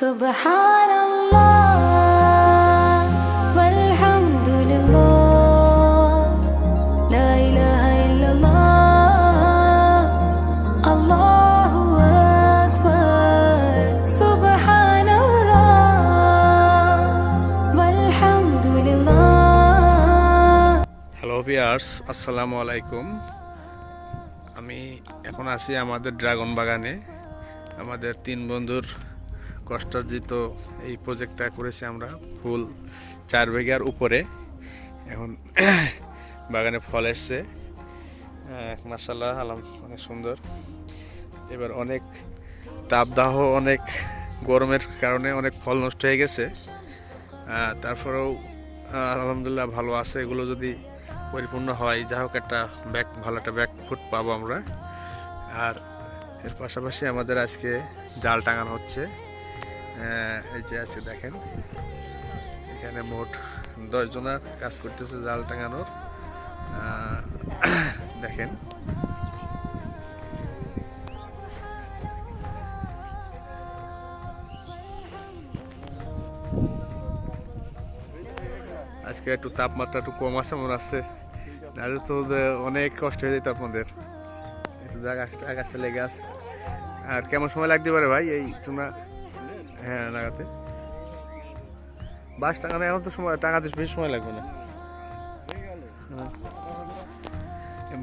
সুবহানাল্লাহ ওয়ালহামদুলিল্লাহ লা ইলাহা ইল্লাল্লাহ আল্লাহু আকবার সুবহানাল্লাহ ওয়ালহামদুলিল্লাহ। হ্যালো ভিউয়ার্স, আসসালামু আলাইকুম। আমি এখন আছি আমাদের ড্রাগন বাগানে। আমাদের তিন বন্ধুর কষ্টার্জিত এই প্রজেক্টটা করেছি আমরা ফুল 4 বিঘার উপরে। এখন বাগানে ফল এসছে, মাশাআল্লাহ অনেক সুন্দর। এবার অনেক তাপদাহ, অনেক গরমের কারণে অনেক ফল নষ্ট হয়ে গেছে, তারপরেও আলহামদুলিল্লাহ ভালো আছে। এগুলো যদি পরিপূর্ণ হয়, যা হোক একটা ভালো একটা ব্যাক ফুট পাবো আমরা। আর এর পাশাপাশি আমাদের আজকে জাল টাঙানো হচ্ছে। এই যে আজকে দেখেন, এখানে মোট 10 জনা কাজ করতেছে জাল টাঙানোর। দেখেন আজকে একটু তাপমাত্রা একটু কম আছে মনে আছে, নাহলে তো অনেক কষ্ট হয়ে যেত আপনাদের। একটু আকাশটা লেগে আছে। আর কেমন সময় লাগতে পারে ভাই এই চুনা লাগাতে? বাঁশ টাঙানো এখন তো সময় টাঙাতে বেশি সময় লাগবে না।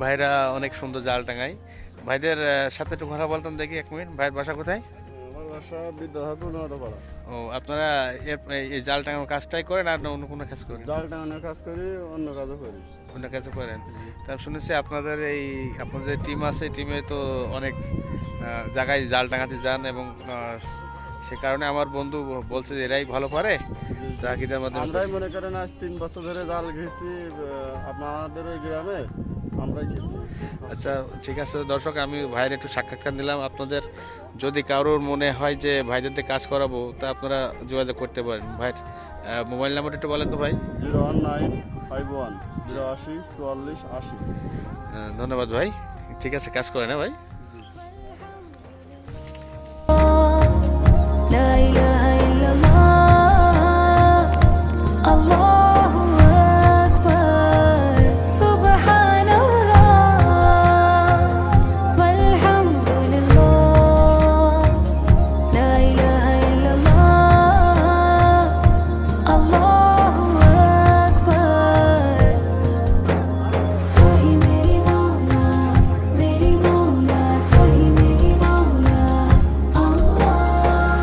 ভাইরা অনেক সুন্দর জাল টাঙায়। ভাইদের সাথে একটু কথা বলতাম দেখি, 1 মিনিট। ভাইয়ের বাসা কোথায়? ও, আপনারা এই জাল টাঙানোর কাজটাই করেন আর অন্য কোনো কাজ করেন? জাল টাঙানোর কাজ করি, অন্য কাজও করি। অন্য কাজও করেন। তার শুনেছি আপনাদের আপনাদের টিম আছে, টিমে তো অনেক জায়গায় জাল টাঙাতে যান, এবং সে কারণে আমার বন্ধু বলছে যে এরাই ভালো পারে। জাকিদের মধ্যে আমরাই মনে করেন আজ 3 বছর ধরে জাল ঘেছি আপনাদের ওই গ্রামে, আমরাই ঘেছি। আচ্ছা, ঠিক আছে দর্শক, আমি ভাইয়ের একটু সাক্ষাৎকার নিলাম। আপনাদের যদি কারোর মনে হয় যে ভাইদের দিয়ে কাজ করাবো, তা আপনারা যোগাযোগ করতে পারেন। ভাইয়ের মোবাইল নাম্বারটা একটু বলেন তো ভাই। 01951 82 44 80। ধন্যবাদ ভাই, ঠিক আছে, কাজ করেন ভাই। লা ইলাহা ইল্লাল্লাহ আল্লাহু আকবার সুবহানাল্লাহ ওয়ালহামদুলিল্লাহ লা ইলাহা ইল্লাল্লাহ আল্লাহু আকবার। তু হি মেরি মৌলা তু হি মেরি মৌলা আল্লাহ,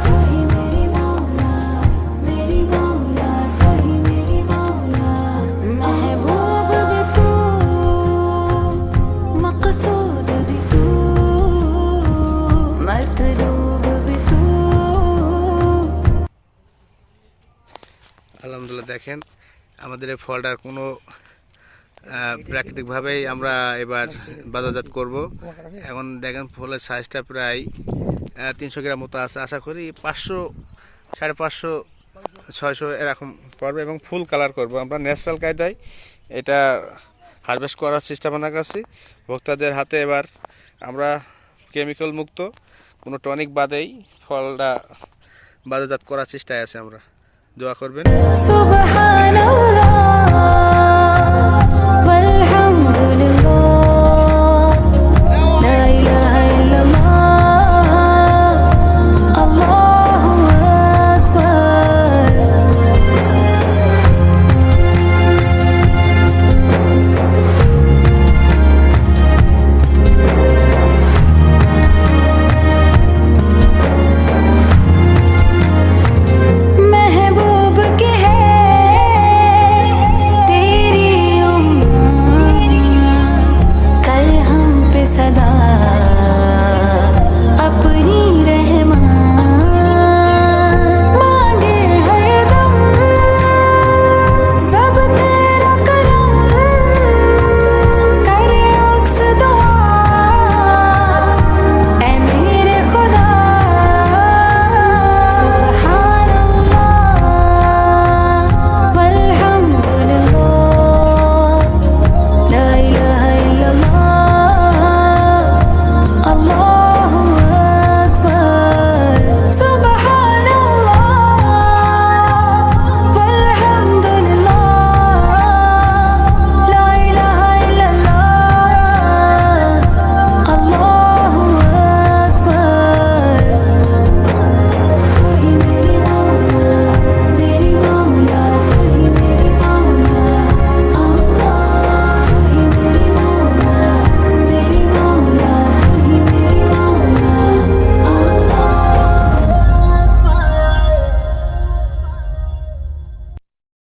তু হি মেরি মৌলা তু হি মেরি মৌলা। महबूब भी तू मकसूद भी तू मतलूब भी तू। আলহামদুলিল্লাহ, দেখেন আমাদের এই ফলটার কোনো প্রাকৃতিকভাবেই আমরা এবার বাজারজাত করব। এখন দেখেন ফলের সাইজটা প্রায় 300 গ্রাম মতো আছে। আশা করি 500, 550, 600 এরকম পড়বে, এবং ফুল কালার করব আমরা ন্যাচারাল কায়দায়। এটা হারভেস্ট করার চেষ্টা ভাবনা করছি ভোক্তাদের হাতে। এবার আমরা কেমিক্যাল মুক্ত, কোনো টনিক বাদেই ফলটা বাজারজাত করার চেষ্টায় আছে আমরা। দোয়া করবেন। সুবহানাল্লাহ।